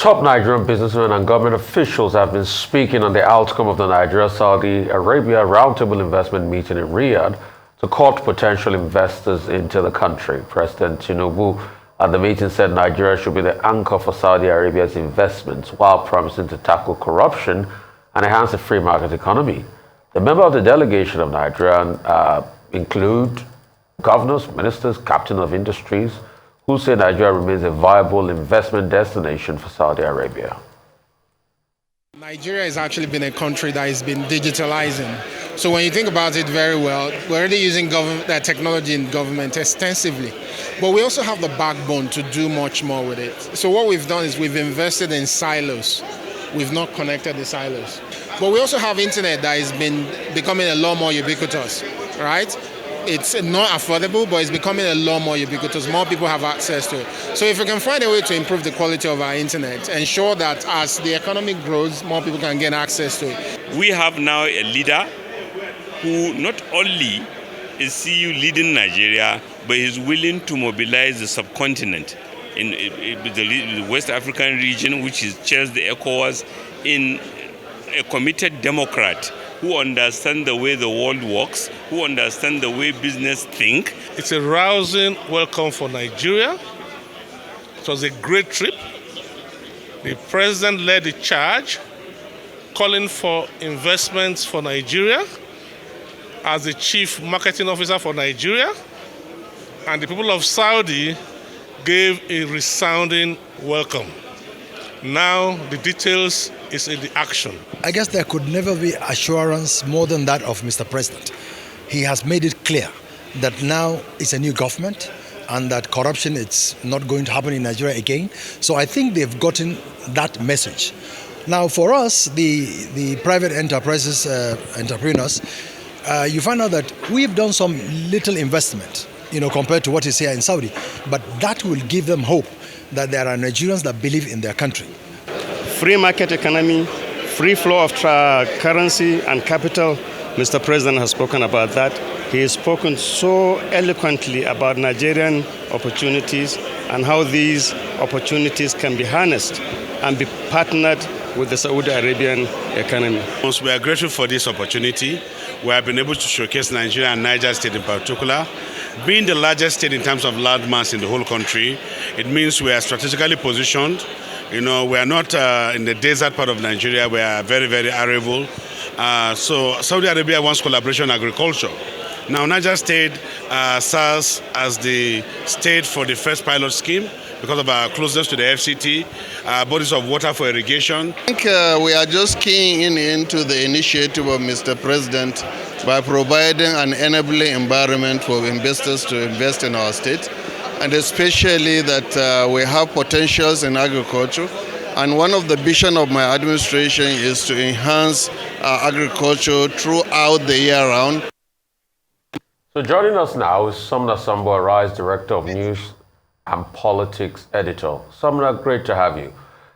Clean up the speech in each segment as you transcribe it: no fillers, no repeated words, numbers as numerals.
Top Nigerian businessmen and government officials have been speaking on the outcome of the Nigeria-Saudi Arabia roundtable investment meeting in Riyadh to court potential investors into the country. President Tinubu at the meeting said Nigeria should be the anchor for Saudi Arabia's investments while promising to tackle corruption and enhance the free market economy. The members of the delegation of Nigeria include governors, ministers, captains of industries, who say Nigeria remains a viable investment destination for Saudi Arabia. Nigeria has actually been a country that has been digitalizing. So when you think about it very well, we're already using technology in government extensively. But we also have the backbone to do much more with it. So what we've done is we've invested in silos. We've not connected the silos. But we also have internet that has been becoming a lot more ubiquitous, right? It's not affordable, but it's becoming a lot more ubiquitous. More people have access to it. So if we can find a way to improve the quality of our internet, ensure that as the economy grows, more people can get access to it. We have now a leader who not only is CU leading Nigeria, but is willing to mobilize the subcontinent in the West African region, which chairs the ECOWAS, in a committed democrat who understand the way the world works, who understand the way business think. It's a rousing welcome for Nigeria. It was a great trip. The president led the charge, calling for investments for Nigeria as the chief marketing officer for Nigeria. And the people of Saudi gave a resounding welcome. Now the details is in the action. I guess there could never be assurance more than that of Mr. President. He has made it clear that now it's a new government and that corruption is not going to happen in Nigeria again. So I think they've gotten that message. Now for us, the private enterprises, entrepreneurs, you find out that we've done some little investment, compared to what is here in Saudi. But that will give them hope that there are Nigerians that believe in their country. Free market economy, free flow of currency and capital. Mr. President has spoken about that. He has spoken so eloquently about Nigerian opportunities and how these opportunities can be harnessed and be partnered with the Saudi Arabian economy. We are grateful for this opportunity. We have been able to showcase Nigeria and Niger State in particular. Being the largest state in terms of land mass in the whole country, it means we are strategically positioned. We are not in the desert part of Nigeria. We are very, very arable. So Saudi Arabia wants collaboration in agriculture. Now Niger State serves as the state for the first pilot scheme because of our closeness to the FCT, bodies of water for irrigation. I think we are just keying into the initiative of Mr. President by providing an enabling environment for investors to invest in our state, and especially that we have potentials in agriculture. And one of the vision of my administration is to enhance agriculture throughout the year round. So joining us now is Sambo, Arise, Director of News and Politics Editor. Samna, great to have you.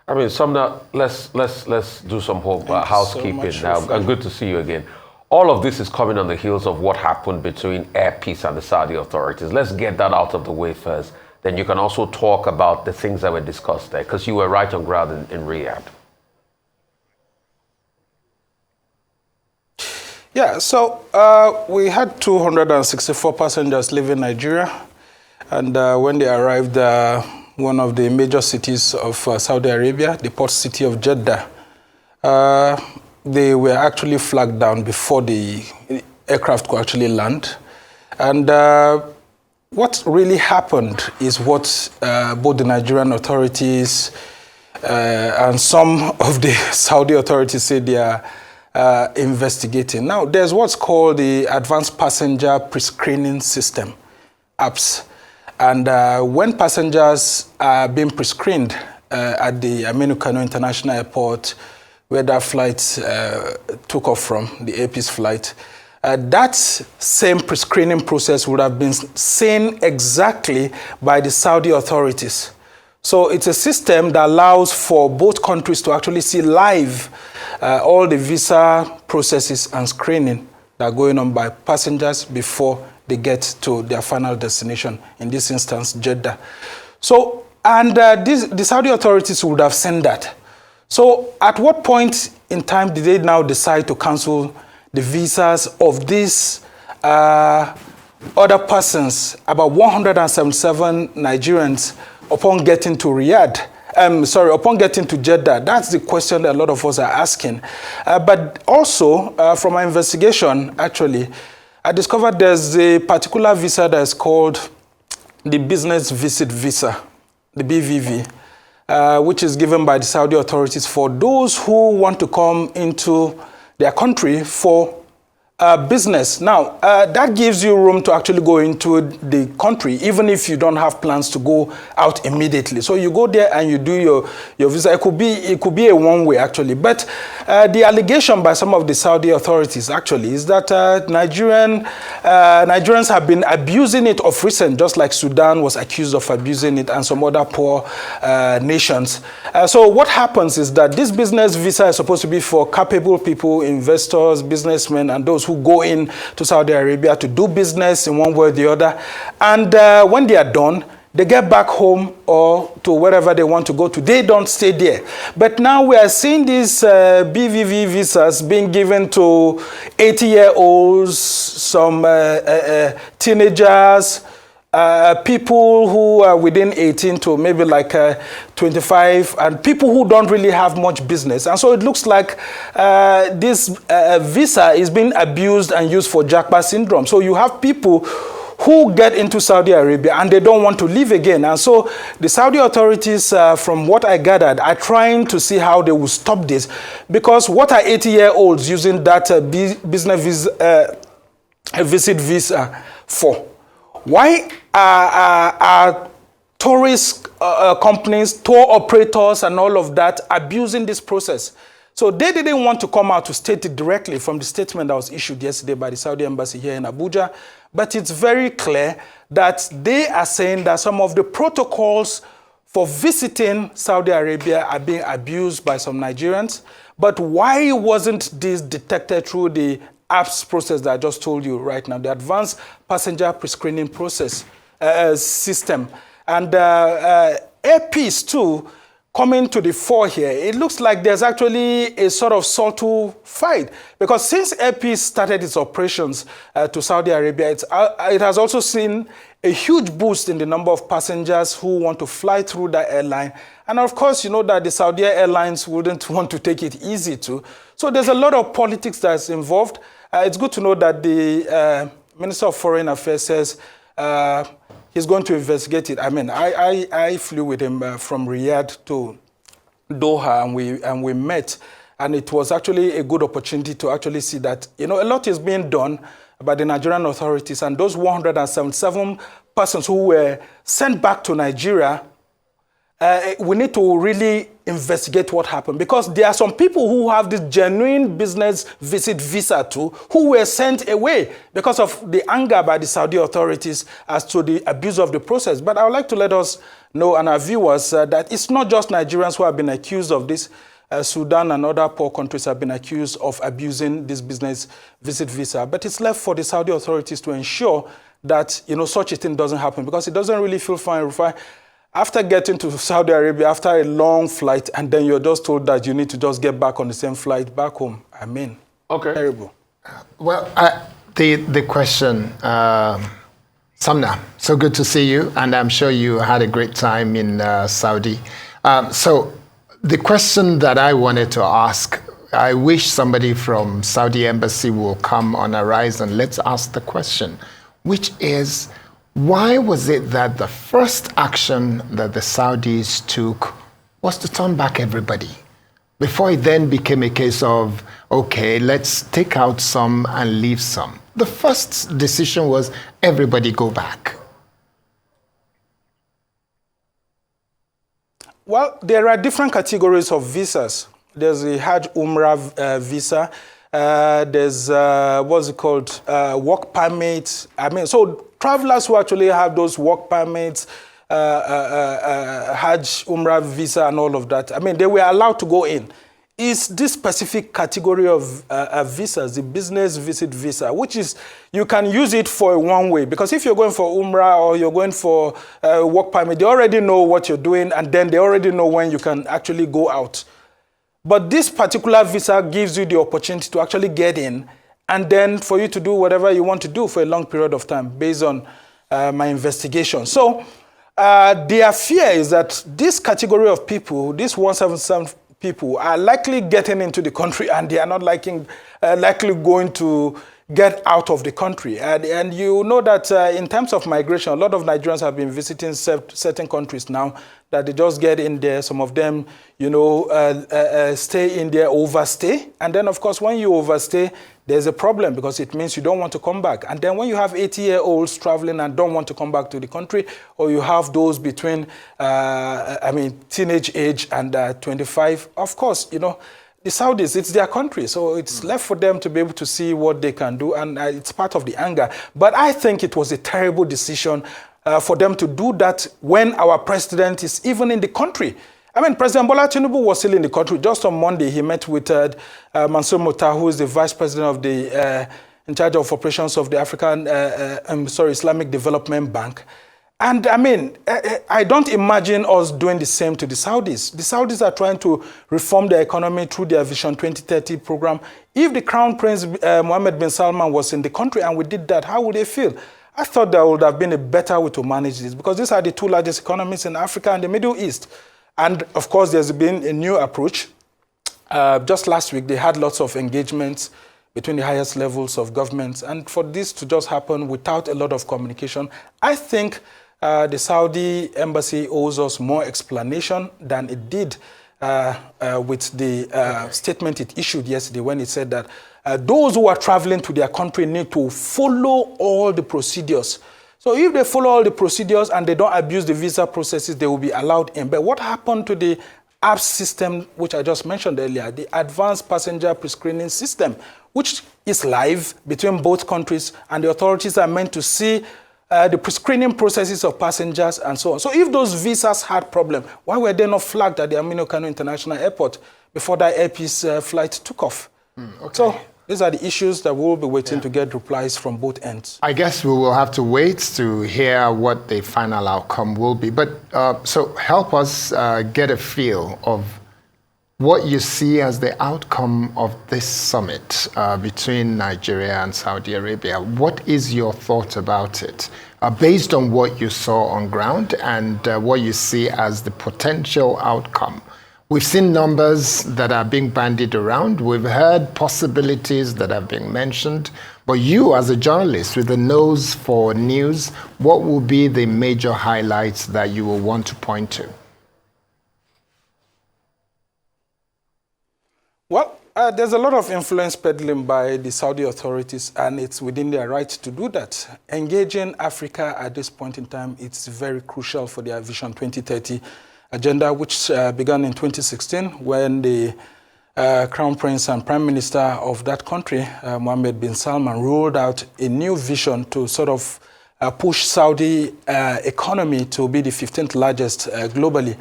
Samna, let's do some housekeeping so now. And good to see you again. All of this is coming on the heels of what happened between Air Peace and the Saudi authorities. Let's get that out of the way first. Then you can also talk about the things that were discussed there, because you were right on ground in Riyadh. Yeah, so we had 264 passengers leaving Nigeria. And when they arrived, one of the major cities of Saudi Arabia, the port city of Jeddah, they were actually flagged down before the aircraft could actually land. And what really happened is what both the Nigerian authorities and some of the Saudi authorities say they are investigating. Now, there's what's called the Advanced Passenger Pre-Screening System, APS. And when passengers are being pre-screened at the Aminu Kano International Airport, where that flight took off from, the AP's flight, that same pre-screening process would have been seen exactly by the Saudi authorities. So it's a system that allows for both countries to actually see live all the visa processes and screening that are going on by passengers before they get to their final destination, in this instance, Jeddah. So And the Saudi authorities would have sent that. So at what point in time did they now decide to cancel the visas of these other persons, about 177 Nigerians, upon getting to Riyadh? Upon getting to Jeddah? That's the question that a lot of us are asking. But also, from my investigation, actually, I discovered there's a particular visa that is called the Business Visit Visa, the BVV, which is given by the Saudi authorities for those who want to come into their country for business. Now, that gives you room to actually go into the country, even if you don't have plans to go out immediately. So you go there and you do your visa. It could be a one-way, actually. But the allegation by some of the Saudi authorities, actually, is that Nigerians have been abusing it of recent, just like Sudan was accused of abusing it and some other poor nations. So what happens is that this business visa is supposed to be for capable people, investors, businessmen, and those who go in to Saudi Arabia to do business in one way or the other. And when they are done, they get back home or to wherever they want to go to. They don't stay there. But now we are seeing these BVV visas being given to 80-year-olds, some teenagers, people who are within 18 to maybe like 25, and people who don't really have much business. And so it looks like this visa is being abused and used for Japa syndrome. So you have people who get into Saudi Arabia and they don't want to leave again. And so the Saudi authorities, from what I gathered, are trying to see how they will stop this. Because what are 80-year-olds using that business visit visa for? Why are tourist companies, tour operators, and all of that abusing this process? So they didn't want to come out to state it directly from the statement that was issued yesterday by the Saudi embassy here in Abuja. But it's very clear that they are saying that some of the protocols for visiting Saudi Arabia are being abused by some Nigerians. But why wasn't this detected through the apps process that I just told you right now, the advanced passenger pre-screening process system? And APs too, coming to the fore here, it looks like there's actually a sort of subtle fight, because since APs started its operations to Saudi Arabia, it has also seen a huge boost in the number of passengers who want to fly through that airline. And of course, you know that the Saudi Airlines wouldn't want to take it easy too. So there's a lot of politics that's involved. It's good to know that the Minister of Foreign Affairs says he's going to investigate it. I mean, I flew with him from Riyadh to Doha, and we met. And it was actually a good opportunity to actually see that, you know, a lot is being done by the Nigerian authorities. And those 177 persons who were sent back to Nigeria, we need to really investigate what happened, because there are some people who have this genuine business visit visa too, who were sent away because of the anger by the Saudi authorities as to the abuse of the process. But I would like to let us know, and our viewers, that it's not just Nigerians who have been accused of this. Sudan and other poor countries have been accused of abusing this business visit visa. But it's left for the Saudi authorities to ensure that, you know, such a thing doesn't happen, because it doesn't really feel fine after getting to Saudi Arabia, after a long flight, and then you're just told that you need to just get back on the same flight back home. I mean, okay, terrible. Well, the question, Samna, so good to see you, and I'm sure you had a great time in Saudi. So the question that I wanted to ask, I wish somebody from Saudi Embassy will come on Arise and let's ask the question, which is, why was it that the first action that the Saudis took was to turn back everybody, before it then became a case of, okay, let's take out some and leave some? The first decision was everybody go back. Well, there are different categories of visas. There's the Hajj Umrah visa. There's, what's it called, work permits. I mean, so travelers who actually have those work permits, Hajj Umrah visa and all of that, I mean, they were allowed to go in. is this specific category of visas, the business visit visa, which is, you can use it for one way. Because if you're going for Umrah or you're going for work permit, they already know what you're doing, and then they already know when you can actually go out. But this particular visa gives you the opportunity to actually get in, and then for you to do whatever you want to do for a long period of time based on my investigation. So their fear is that this category of people, this 177 people, are likely getting into the country, and they are not likely going to get out of the country. And you know that in terms of migration, a lot of Nigerians have been visiting certain countries now, that they just get in there. Some of them, you know, stay in there, overstay. And then, of course, when you overstay, there's a problem, because it means you don't want to come back. And then when you have 80-year-olds traveling and don't want to come back to the country, or you have those between, teenage age and 25, of course, you know, the Saudis, it's their country, so it's left for them to be able to see what they can do, and it's part of the anger. But I think it was a terrible decision for them to do that when our president is even in the country. I mean, President Bola Tinubu was still in the country. Just on Monday, he met with Mansour Mokhtar, who is the vice president of the, in charge of operations of the Islamic Development Bank. And I mean, I don't imagine us doing the same to the Saudis. The Saudis are trying to reform their economy through their Vision 2030 program. If the Crown Prince Mohammed bin Salman was in the country and we did that, how would they feel? I thought there would have been a better way to manage this, because these are the two largest economies in Africa and the Middle East. And of course, there's been a new approach. Just last week, they had lots of engagements between the highest levels of government. And for this to just happen without a lot of communication, I think the Saudi embassy owes us more explanation than it did with the statement it issued yesterday, when it said that those who are traveling to their country need to follow all the procedures. So if they follow all the procedures and they don't abuse the visa processes, they will be allowed in. But what happened to the APS system, which I just mentioned earlier, the Advanced Passenger Prescreening System, which is live between both countries, and the authorities are meant to see the prescreening processes of passengers and so on. So if those visas had problem, why were they not flagged at the Aminu Kano International Airport before that Air Peace flight took off? Okay. So these are the issues that we'll be waiting to get replies from both ends. I guess we will have to wait to hear what the final outcome will be. But so help us get a feel of what you see as the outcome of this summit between Nigeria and Saudi Arabia. What is your thought about it, based on what you saw on ground and what you see as the potential outcome? We've seen numbers that are being bandied around. We've heard possibilities that have been mentioned. But you, as a journalist with a nose for news, what will be the major highlights that you will want to point to? Well, there's a lot of influence peddling by the Saudi authorities, and it's within their right to do that. Engaging Africa at this point in time, it's very crucial for their Vision 2030 agenda, which began in 2016 when the Crown Prince and Prime Minister of that country, Mohammed bin Salman, rolled out a new vision to sort of push Saudi economy to be the 15th largest globally.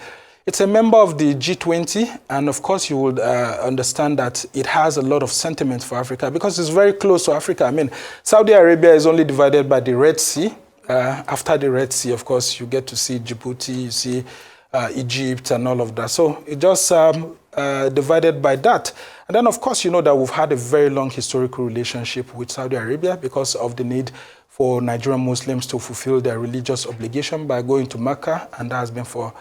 It's a member of the G20, and of course you would understand that it has a lot of sentiment for Africa because it's very close to Africa. I mean, Saudi Arabia is only divided by the Red Sea. After the Red Sea, of course, you get to see Djibouti, you see Egypt and all of that. So it just divided by that. And then, of course, you know that we've had a very long historical relationship with Saudi Arabia because of the need for Nigerian Muslims to fulfill their religious obligation by going to Mecca, and that has been for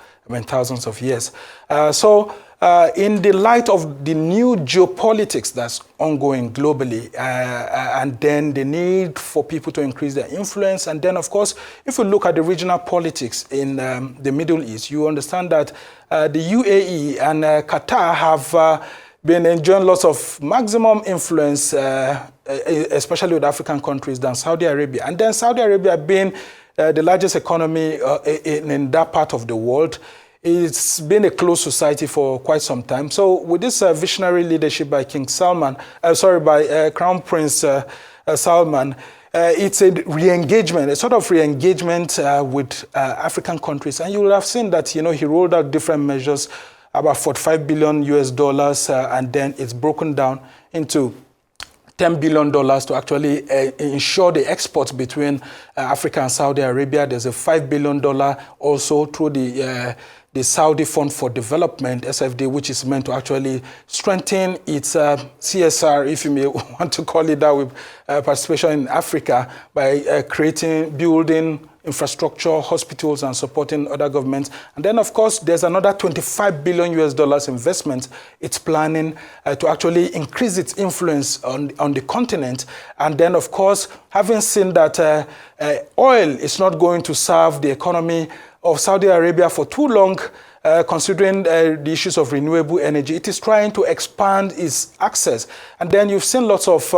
thousands of years. In the light of the new geopolitics that's ongoing globally, and then the need for people to increase their influence, and then, of course, if you look at the regional politics in the Middle East, you understand that the UAE and Qatar have been enjoying lots of maximum influence, especially with African countries, than Saudi Arabia. And then Saudi Arabia being the largest economy in that part of the world, it's been a closed society for quite some time. So with this visionary leadership by Crown Prince Salman, it's a re-engagement, a sort of re-engagement with African countries. And you will have seen that, you know, he rolled out different measures about 45 billion US dollars, and then it's broken down into $10 billion to actually ensure the exports between Africa and Saudi Arabia. There's a $5 billion also through the Saudi Fund for Development, SFD, which is meant to actually strengthen its CSR, if you may want to call it that, with participation in Africa by building infrastructure, hospitals, and supporting other governments. And then, of course, there's another 25 billion US dollars investment it's planning to actually increase its influence on the continent. And then, of course, having seen that oil is not going to serve the economy of Saudi Arabia for too long, considering the issues of renewable energy, it is trying to expand its access. And then you've seen lots of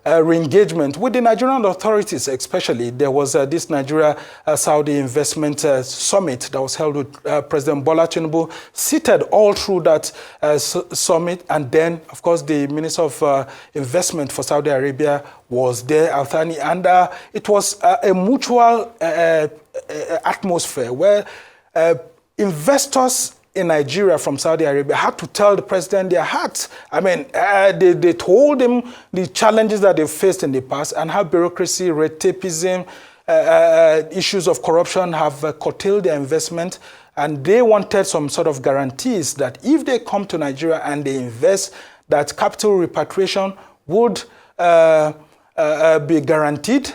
re-engagement with the Nigerian authorities, especially. There was this Nigeria-Saudi investment summit that was held with President Bola Tinubu, seated all through that summit. And then, of course, the Minister of Investment for Saudi Arabia was there, Al-Thani, and it was a mutual atmosphere where investors in Nigeria from Saudi Arabia had to tell the president their hearts. I mean, they told him the challenges that they've faced in the past and how bureaucracy, red tapeism, issues of corruption have curtailed their investment. And they wanted some sort of guarantees that if they come to Nigeria and they invest, that capital repatriation would be guaranteed.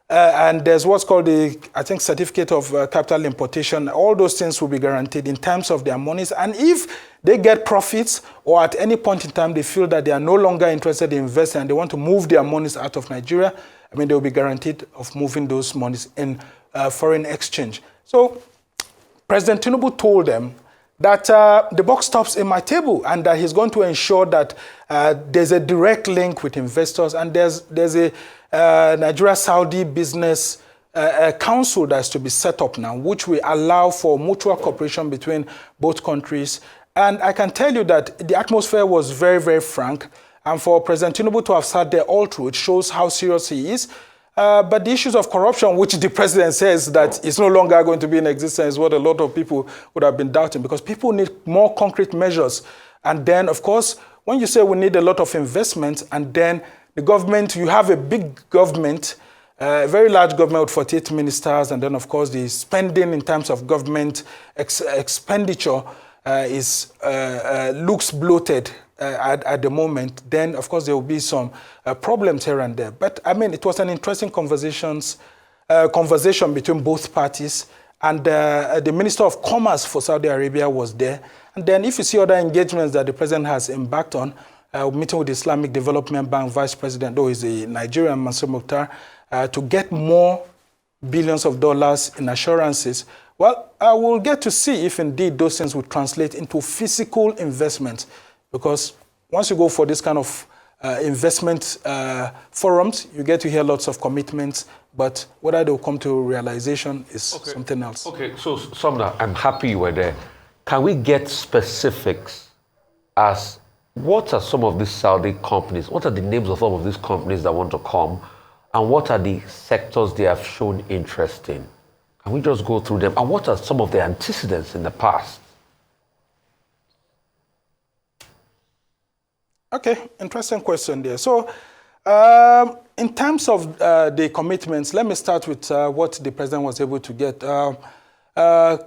And there's what's called the, I think, certificate of capital importation. All those things will be guaranteed in terms of their monies. And if they get profits, or at any point in time they feel that they are no longer interested in investing and they want to move their monies out of Nigeria, I mean, they will be guaranteed of moving those monies in foreign exchange. So President Tinubu told them that the buck stops in my table, and that he's going to ensure that there's a direct link with investors, and there's a Nigeria-Saudi business council that's to be set up now, which will allow for mutual cooperation between both countries. And I can tell you that the atmosphere was very, very frank. And for President Tinubu to have sat there all through, it shows how serious he is. But the issues of corruption, which the president says that is no longer going to be in existence, is what a lot of people would have been doubting, because people need more concrete measures. And then, of course, when you say we need a lot of investment, and then the government, you have a big government, a very large government with 48 ministers, and then, of course, the spending in terms of government expenditure looks bloated at the moment, then, of course, there will be some problems here and there. But, I mean, it was an interesting conversation between both parties, and the Minister of Commerce for Saudi Arabia was there. And then if you see other engagements that the president has embarked on, meeting with the Islamic Development Bank Vice President, though he's a Nigerian, Mansur Mukhtar, to get more billions of dollars in assurances. Well, we'll get to see if indeed those things will translate into physical investment, because once you go for this kind of investment forums, you get to hear lots of commitments, but whether they'll come to realization is something else. Okay, so Sumner, I'm happy you were there. Can we get specifics as what are some of these Saudi companies? What are the names of some of these companies that want to come? And what are the sectors they have shown interest in? Can we just go through them? And what are some of the antecedents in the past? Okay, interesting question there. So, in terms of the commitments, let me start with what the president was able to get.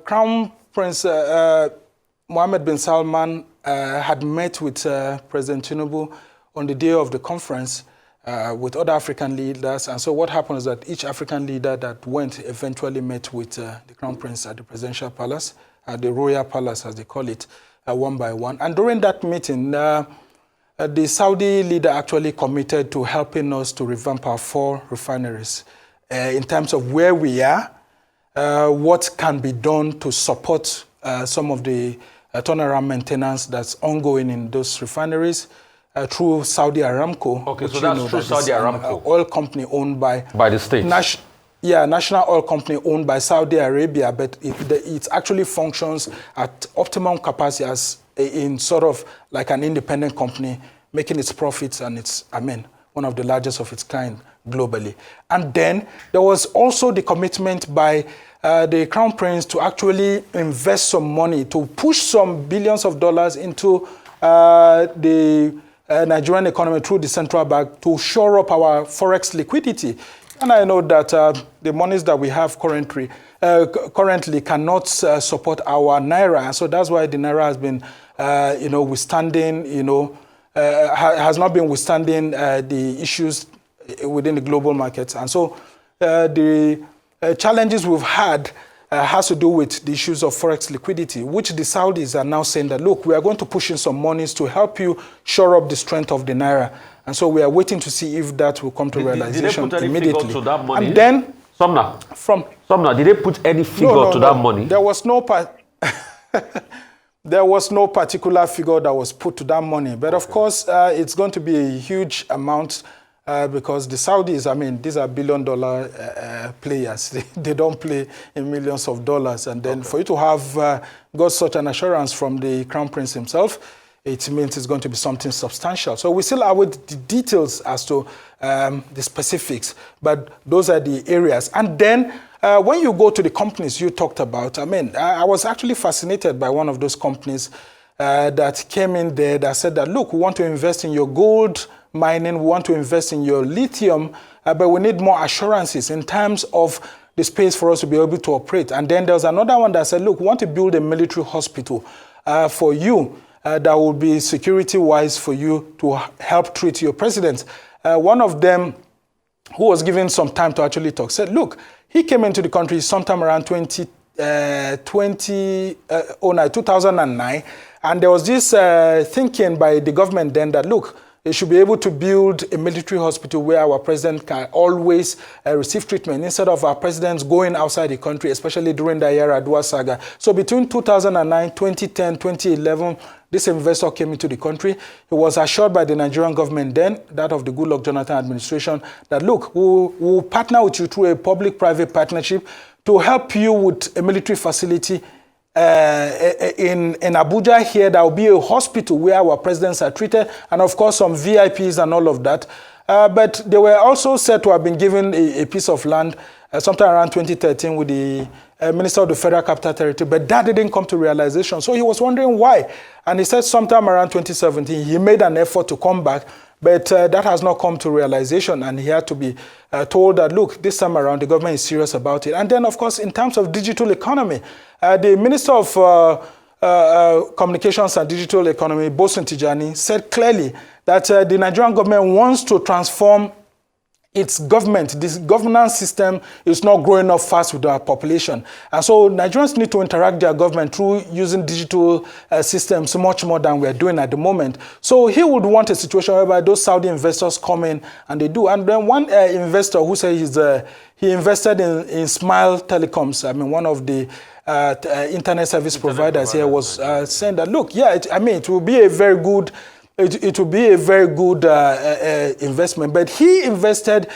Crown Prince Mohammed bin Salman had met with President Tinubu on the day of the conference with other African leaders. And so what happened is that each African leader that went eventually met with the Crown Prince at the presidential palace, the royal palace as they call it, one by one. And during that meeting, the Saudi leader actually committed to helping us to revamp our 4 refineries in terms of where we are, what can be done to support some of the turnaround maintenance that's ongoing in those refineries through Saudi Aramco. Okay, so that's through Saudi Aramco. Oil company owned by the state. National oil company owned by Saudi Arabia, but it actually functions at optimum capacity as in sort of like an independent company, making its profits and its, one of the largest of its kind globally. And then there was also the commitment by the Crown Prince to actually invest some money, to push some billions of dollars into the Nigerian economy through the central bank to shore up our forex liquidity. And I know that the monies that we have currently cannot support our naira, so that's why the naira has been, withstanding, has not been withstanding the issues within the global markets. And so the challenges we've had has to do with the issues of forex liquidity, which the Saudis are now saying that, look, we are going to push in some monies to help you shore up the strength of the naira. And so we are waiting to see if that will come to realization did they put any immediately. Figure to that money? And then, Sumner, did they put any figure to that money? There was no there was no particular figure that was put to that money. But of course, it's going to be a huge amount because the Saudis, I mean, these are billion-dollar players. They don't play in millions of dollars. And then for you to have got such an assurance from the Crown Prince himself, it means it's going to be something substantial. So we still await the details as to the specifics, but those are the areas. And then when you go to the companies you talked about, I mean, I was actually fascinated by one of those companies that came in there that said that, look, we want to invest in your gold mining, we want to invest in your lithium, but we need more assurances in terms of the space for us to be able to operate. And then there was another one that said, look, we want to build a military hospital for you that will be security-wise for you to help treat your president. One of them, who was given some time to actually talk, said, look, he came into the country sometime around 2009, and there was this thinking by the government then that, look, they should be able to build a military hospital where our president can always receive treatment instead of our presidents going outside the country, especially during the Yar'Adua saga. So between 2009, 2010, 2011, this investor came into the country. He was assured by the Nigerian government then, that of the Goodluck Jonathan administration, that, look, we'll partner with you through a public-private partnership to help you with a military facility in Abuja here. There will be a hospital where our presidents are treated, and of course some VIPs and all of that. But they were also said to have been given a piece of land sometime around 2013 with the Minister of the Federal Capital Territory, but that didn't come to realization. So he was wondering why. And he said sometime around 2017, he made an effort to come back, but that has not come to realization, and he had to be told that, look, this time around the government is serious about it. And then, of course, in terms of digital economy, the Minister of Communications and Digital Economy, Bosun Tijani, said clearly that the Nigerian government wants to transform its government. This governance system is not growing up fast with our population. And so Nigerians need to interact their government through using digital systems much more than we're doing at the moment. So he would want a situation whereby those Saudi investors come in and they do. And then one investor who said he invested in Smile Telecoms, I mean, one of the internet service providers here, was saying that, look, yeah, it will be a very good It will be a very good investment, but he invested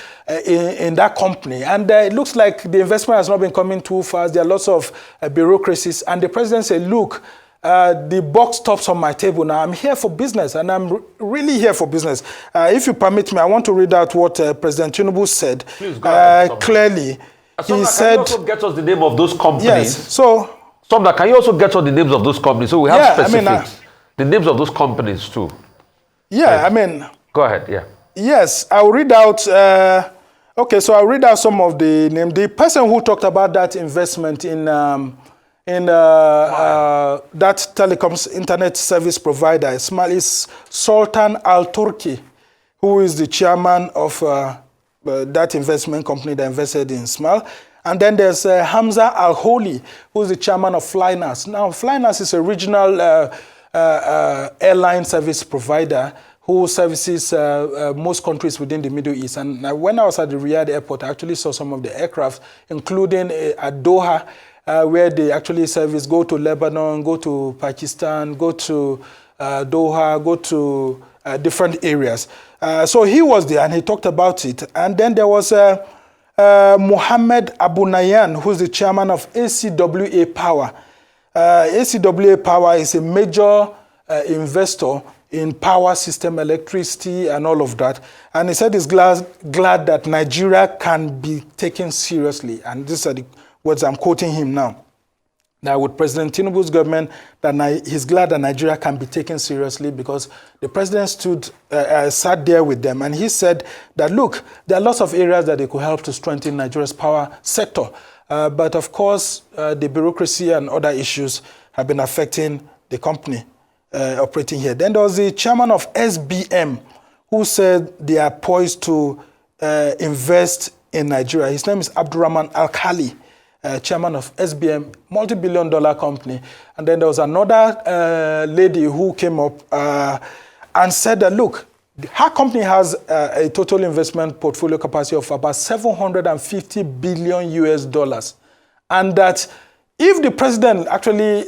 in that company, and it looks like the investment has not been coming too fast. There are lots of bureaucracies, and the president said, look, the buck stops on my table now. I'm here for business, and I'm really here for business. If you permit me, I want to read out what President Tinubu said. Please go ahead, clearly. He said, can you also get us the name of those companies? Yes, so... Sumner, can you also get us the names of those companies? So we have specifics. The names of those companies too. Yeah, I mean... Go ahead, yeah. Yes, I'll read out... so I'll read out some of the names. The person who talked about that investment in that telecoms internet service provider is Sultan Al-Turki, who is the chairman of that investment company that invested in Smile. And then there's Hamza Al-Holi, who is the chairman of Flynas. Now, Flynas is a regional airline service provider who services most countries within the Middle East. And when I was at the Riyadh airport, I actually saw some of the aircraft, including at Doha, where they actually service, go to Lebanon, go to Pakistan, go to Doha, go to different areas. So he was there and he talked about it. And then there was Mohammed Abu Nayan, who's the chairman of ACWA Power. ACWA Power is a major investor in power system, electricity, and all of that. And he said he's glad that Nigeria can be taken seriously. And these are the words I'm quoting him now. That with President Tinubu's government, that he's glad that Nigeria can be taken seriously because the president sat there with them and he said that, look, there are lots of areas that they could help to strengthen Nigeria's power sector. But of course, the bureaucracy and other issues have been affecting the company operating here. Then there was the chairman of SBM who said they are poised to invest in Nigeria. His name is Abdurrahman Al-Khali. Chairman of SBM, multi-billion-dollar company. And then there was another lady who came up and said that, look, her company has a total investment portfolio capacity of about 750 billion US dollars. And that if the president,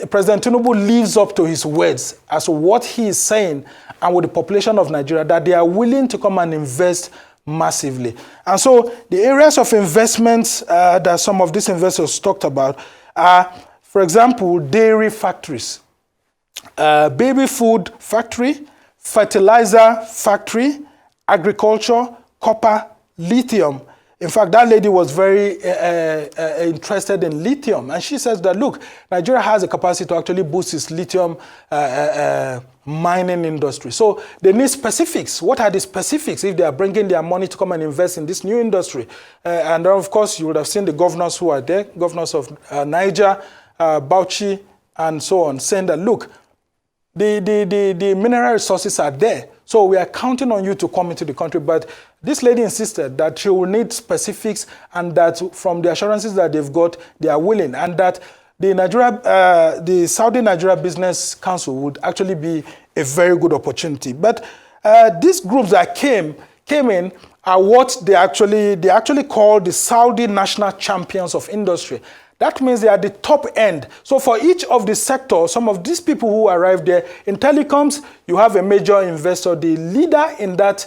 President Tinubu lives up to his words as to what he is saying and with the population of Nigeria, that they are willing to come and invest massively. And so the areas of investments that some of these investors talked about are, for example, dairy factories, baby food factory, fertilizer factory, agriculture, copper, lithium. In fact, that lady was very interested in lithium. And she says that, look, Nigeria has a capacity to actually boost its lithium mining industry. So they need specifics. What are the specifics if they are bringing their money to come and invest in this new industry? And then, of course, you would have seen the governors who are there, governors of Niger, Bauchi, and so on, saying that, look, the mineral resources are there. So we are counting on you to come into the country. But this lady insisted that she will need specifics and that from the assurances that they've got, they are willing. And that the Saudi Nigeria Business Council would actually be a very good opportunity. But these groups that came in are what they actually call the Saudi National Champions of Industry. That means they are the top end. So for each of the sectors, some of these people who arrived there, in telecoms, you have a major investor, the leader in that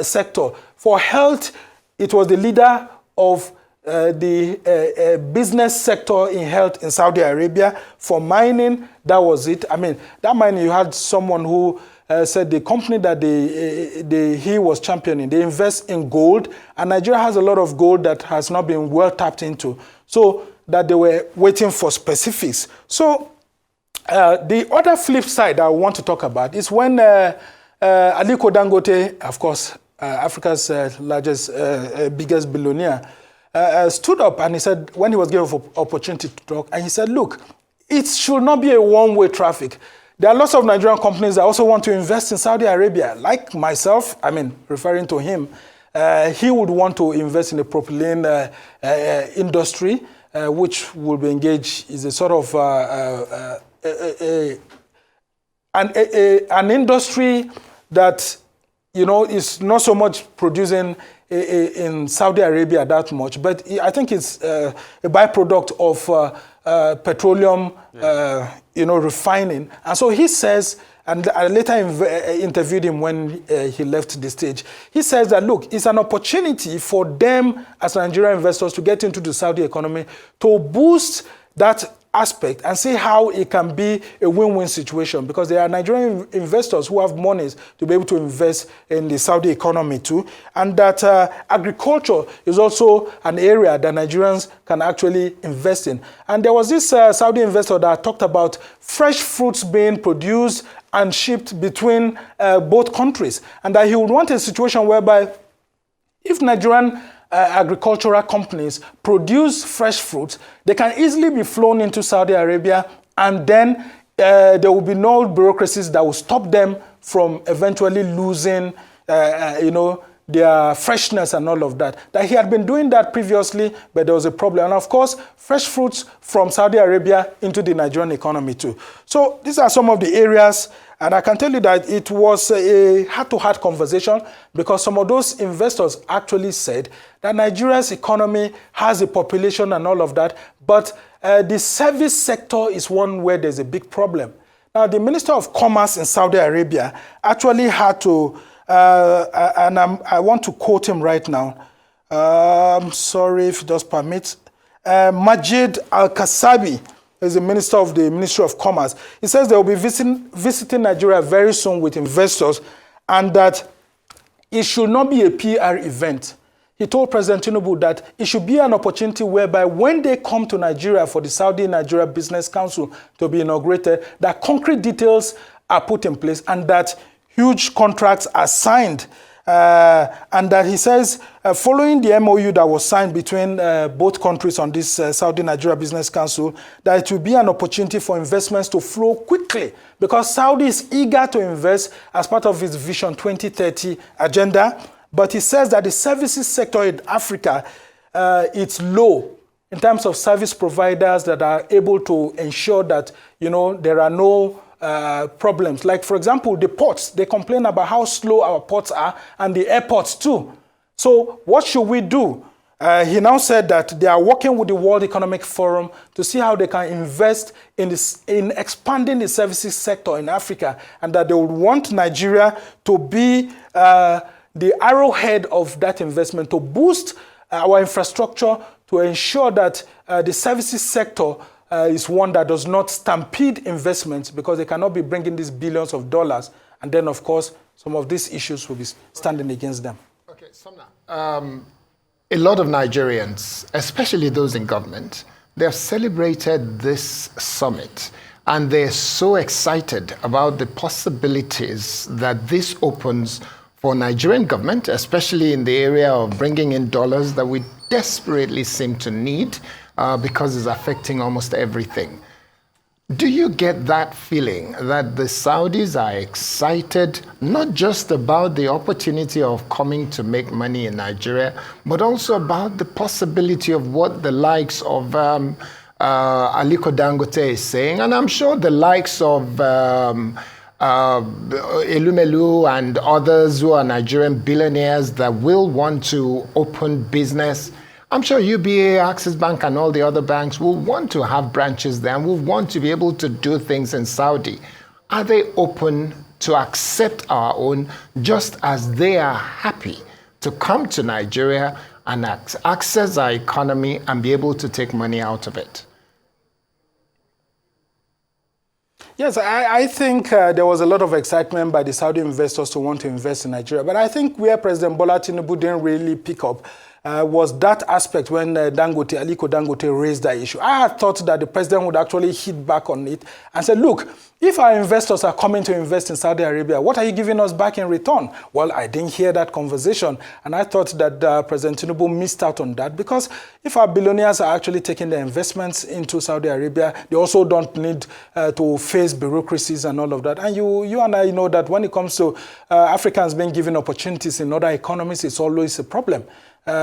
sector. For health, it was the leader of the business sector in health in Saudi Arabia. For mining, that was it. I mean, that mining, you had someone who said the company that he was championing, they invest in gold, and Nigeria has a lot of gold that has not been well tapped into. So that they were waiting for specifics. So the other flip side I want to talk about is when Aliko Dangote, of course, Africa's biggest billionaire, stood up and he said, when he was given an opportunity to talk, and he said, look, it should not be a one-way traffic. There are lots of Nigerian companies that also want to invest in Saudi Arabia. Like myself, I mean, referring to him, he would want to invest in the propylene industry, which will be engaged is a sort of an industry that, you know, is not so much producing in Saudi Arabia that much, but I think it's a byproduct of petroleum, refining. And so he says, and I later interviewed him when he left the stage. He says that, look, it's an opportunity for them as Nigerian investors to get into the Saudi economy to boost that aspect and see how it can be a win-win situation, because there are Nigerian investors who have monies to be able to invest in the Saudi economy too, and that agriculture is also an area that Nigerians can actually invest in. And there was this Saudi investor that talked about fresh fruits being produced and shipped between both countries, and that he would want a situation whereby if Nigerian agricultural companies produce fresh fruits, they can easily be flown into Saudi Arabia, and then there will be no bureaucracies that will stop them from eventually losing, their freshness and all of that. That he had been doing that previously, but there was a problem. And of course, fresh fruits from Saudi Arabia into the Nigerian economy too. So these are some of the areas, and I can tell you that it was a heart-to-heart conversation, because some of those investors actually said that Nigeria's economy has a population and all of that, but the service sector is one where there's a big problem. Now, the Minister of Commerce in Saudi Arabia actually had to, and I want to quote him right now. I'm sorry if it does permit. Majid Al-Kasabi is the minister of the Ministry of Commerce. He says they will be visiting Nigeria very soon with investors, and that it should not be a PR event. He told President Tinubu that it should be an opportunity whereby when they come to Nigeria for the Saudi-Nigeria Business Council to be inaugurated, that concrete details are put in place and that huge contracts are signed. And that he says, following the MOU that was signed between both countries on this Saudi-Nigeria Business Council, that it will be an opportunity for investments to flow quickly because Saudi is eager to invest as part of its Vision 2030 agenda. But he says that the services sector in Africa, it's low in terms of service providers that are able to ensure that, there are no problems. Like, for example, the ports, they complain about how slow our ports are and the airports too. So what should we do? He now said that they are working with the World Economic Forum to see how they can invest in expanding the services sector in Africa, and that they would want Nigeria to be the arrowhead of that investment, to boost our infrastructure, to ensure that the services sector is one that does not stampede investments, because they cannot be bringing these billions of dollars. And then, of course, some of these issues will be standing against them. Okay, Samna, a lot of Nigerians, especially those in government, they have celebrated this summit. And they're so excited about the possibilities that this opens for Nigerian government, especially in the area of bringing in dollars that we desperately seem to need because it's affecting almost everything. Do you get that feeling that the Saudis are excited not just about the opportunity of coming to make money in Nigeria, but also about the possibility of what the likes of Aliko Dangote is saying, and I'm sure the likes of Elumelu and others who are Nigerian billionaires that will want to open business. I'm sure UBA, Axis Bank, and all the other banks will want to have branches there and will want to be able to do things in Saudi. Are they open to accept our own, just as they are happy to come to Nigeria and access our economy and be able to take money out of it? Yes, I think there was a lot of excitement by the Saudi investors to want to invest in Nigeria. But I think where President Bola Tinubu didn't really pick up was that aspect when Aliko Dangote raised that issue. I had thought that the president would actually hit back on it and say, look, if our investors are coming to invest in Saudi Arabia, what are you giving us back in return? Well, I didn't hear that conversation. And I thought that President Tinubu missed out on that, because if our billionaires are actually taking their investments into Saudi Arabia, they also don't need to face bureaucracies and all of that. And you and I know that when it comes to Africans being given opportunities in other economies, it's always a problem.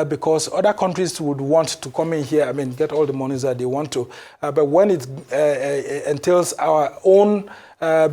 Because other countries would want to come in here, get all the monies that they want to. But when it entails our own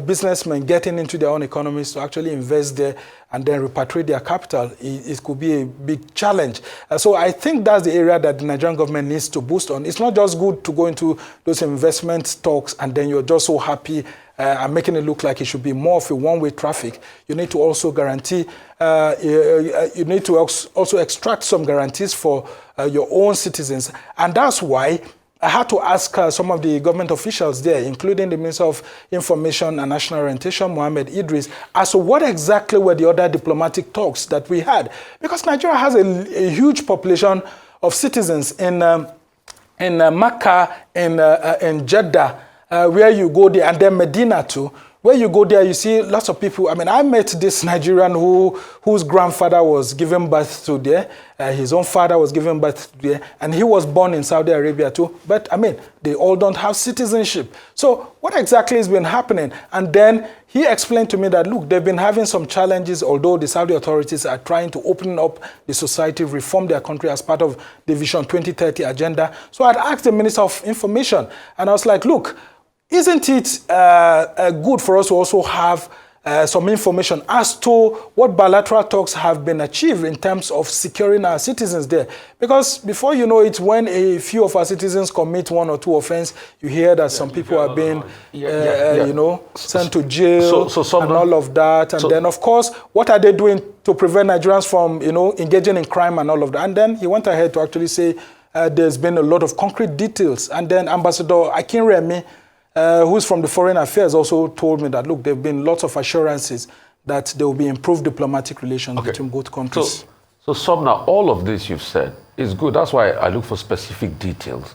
businessmen getting into their own economies to actually invest there and then repatriate their capital, it could be a big challenge. So I think that's the area that the Nigerian government needs to boost on. It's not just good to go into those investment talks and then you're just so happy and making it look like it should be more of a one-way traffic. You need to also guarantee, you need to also extract some guarantees for your own citizens. And that's why I had to ask some of the government officials there, including the Minister of Information and National Orientation, Mohammed Idris, as to what exactly were the other diplomatic talks that we had. Because Nigeria has a huge population of citizens in Makkah, in Jeddah, where you go there, and then Medina too. Where you go there, you see lots of people. I met this Nigerian whose grandfather was given birth to there. His own father was given birth to there. And he was born in Saudi Arabia too. But, they all don't have citizenship. So what exactly has been happening? And then he explained to me that, look, they've been having some challenges, although the Saudi authorities are trying to open up the society, reform their country as part of the Vision 2030 agenda. So I'd asked the Minister of Information, and I was like, look, isn't it good for us to also have some information as to what bilateral talks have been achieved in terms of securing our citizens there? Because before you know it, when a few of our citizens commit one or two offenses, you hear that some people are being, sent to jail and all of that. And then, of course, what are they doing to prevent Nigerians from, engaging in crime and all of that? And then he went ahead to actually say, there's been a lot of concrete details. And then Ambassador Akinremi, who's from the Foreign Affairs, also told me that, look, there have been lots of assurances that there will be improved diplomatic relations between both countries. So Sumner, all of this you've said is good. That's why I look for specific details.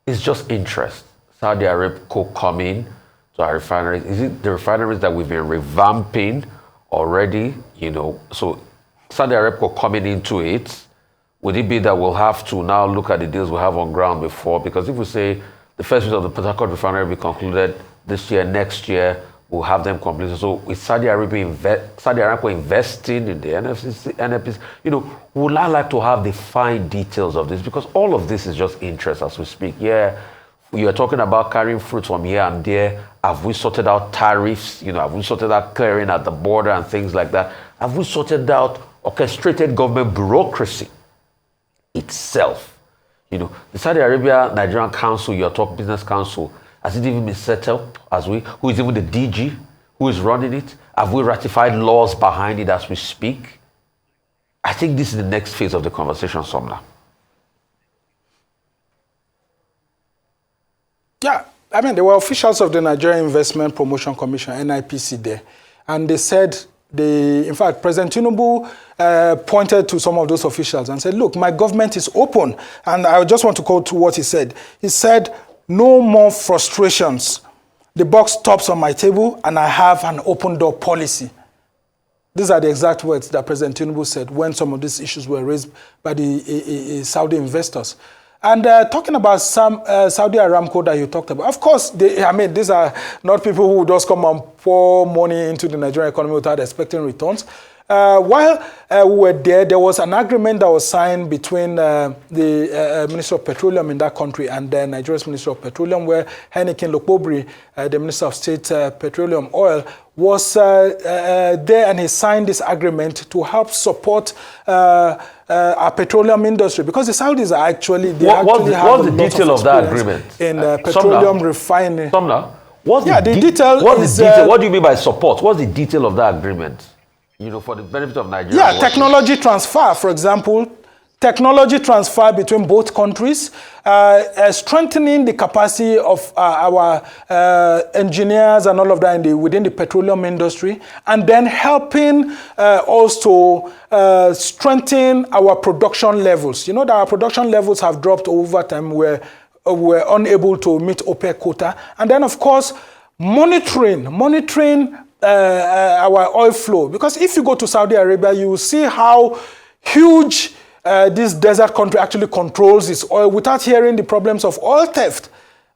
It's just interest. Saudi Arabia could come in to our refineries. Is it the refineries that we've been revamping already? So Saudi Arabia could coming into it. Would it be that we'll have to now look at the deals we have on ground before? Because if we say the first phase of the Port Harcourt refinery will be concluded this year, next year, we'll have them completed. So with Saudi Arabia investing in the NFPs, would I like to have the fine details of this? Because all of this is just interest as we speak. Yeah, you are talking about carrying fruit from here and there. Have we sorted out tariffs? Have we sorted out clearing at the border and things like that? Have we sorted out orchestrated government bureaucracy itself? The Saudi Arabia Nigerian Council, your top business council, has it even been set up who is even the DG? Who is running it? Have we ratified laws behind it as we speak? I think this is the next phase of the conversation, Sumner. Yeah, there were officials of the Nigerian Investment Promotion Commission, NIPC, there. And they said, in fact, President Tinubu pointed to some of those officials and said, look, my government is open. And I just want to quote to what he said. He said, no more frustrations. The buck stops on my table and I have an open door policy. These are the exact words that President Tinubu said when some of these issues were raised by the Saudi investors. And talking about Saudi Aramco that you talked about, of course, these are not people who just come and pour money into the Nigerian economy without expecting returns. While we were there was an agreement that was signed between the Minister of Petroleum in that country and the Nigeria's Minister of Petroleum, where Heineken Lokbobri, the Minister of State Petroleum Oil, was there, and he signed this agreement to help support our petroleum industry, because the Saudis are actually what's the detail of that agreement in petroleum refining. Sumner, what's the detail? What do you mean by support? What's the detail of that agreement? For the benefit of Nigeria. Yeah, technology transfer, for example, technology transfer between both countries, strengthening the capacity of our engineers and all of that within the petroleum industry, and then helping also strengthen our production levels. That our production levels have dropped over time. We're unable to meet OPEC quota. And then, of course, monitoring our oil flow. Because if you go to Saudi Arabia, you will see how huge this desert country actually controls its oil without hearing the problems of oil theft.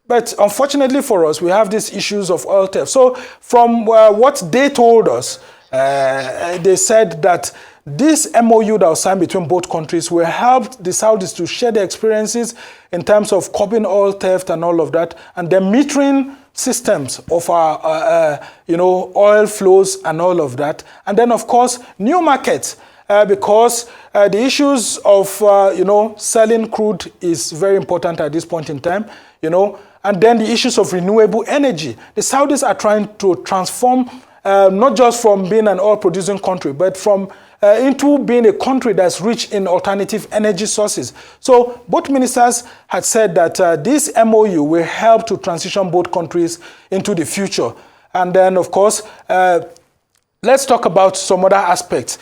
But unfortunately for us, we have these issues of oil theft. So from what they told us, they said that this MOU that was signed between both countries will help the Saudis to share their experiences in terms of curbing oil theft and all of that, and then metering systems of our oil flows and all of that. And then, of course, new markets, because the issues of selling crude is very important at this point in time, and then the issues of renewable energy. The Saudis are trying to transform not just from being an oil producing country, but from into being a country that's rich in alternative energy sources. So both ministers had said that this MOU will help to transition both countries into the future. And then, of course, let's talk about some other aspects.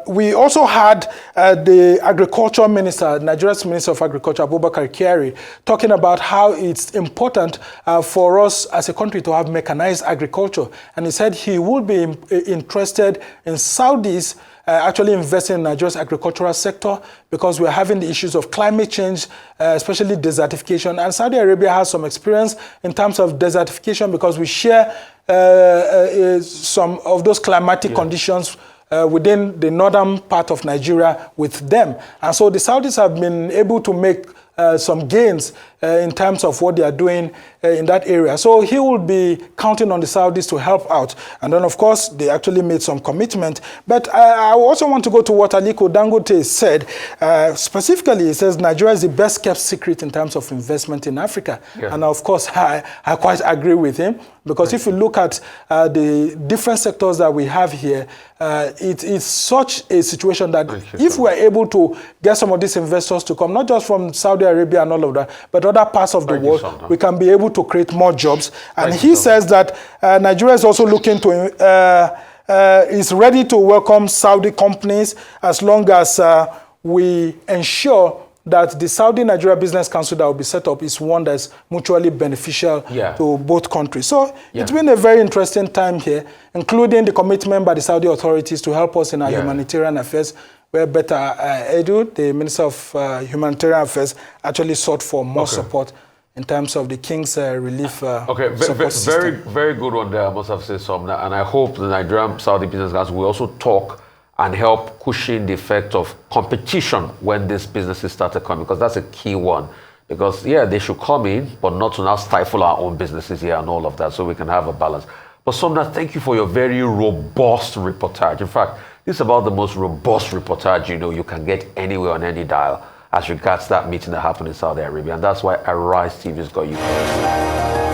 We also had the Agriculture Minister, Nigeria's Minister of Agriculture, Abubakar Kyari, talking about how it's important for us as a country to have mechanized agriculture. And he said he would be interested in Saudis actually investing in Nigeria's agricultural sector, because we're having the issues of climate change, especially desertification. And Saudi Arabia has some experience in terms of desertification, because we share some of those climatic conditions within the northern part of Nigeria with them. And so the Saudis have been able to make some gains in terms of what they are doing in that area. So he will be counting on the Saudis to help out. And then, of course, they actually made some commitment. But I also want to go to what Aliko Dangote said. Specifically, he says Nigeria is the best kept secret in terms of investment in Africa. Yeah. And of course, I quite agree with him, because if you look at the different sectors that we have here, it's such a situation that if we're able to get some of these investors to come, not just from Saudi Arabia and all of that, but other parts of the world, we can be able to create more jobs. And he says that Nigeria is also looking to, is ready to welcome Saudi companies as long as we ensure that the Saudi-Nigeria Business Council that will be set up is one that's mutually beneficial to both countries. So it's been a very interesting time here, including the commitment by the Saudi authorities to help us in our humanitarian affairs, where Betta Edu, the Minister of Humanitarian Affairs, actually sought for more support in terms of the King's Relief support system. Very good one there, I must have said something. And I hope the Nigerian Saudi Business Council will also talk and help cushion the effect of competition when these businesses started coming, because that's a key one. Because, they should come in, but not to now stifle our own businesses here and all of that, so we can have a balance. But Somna, thank you for your very robust reportage. In fact, this is about the most robust reportage you can get anywhere on any dial as regards that meeting that happened in Saudi Arabia. And that's why Arise TV has got you.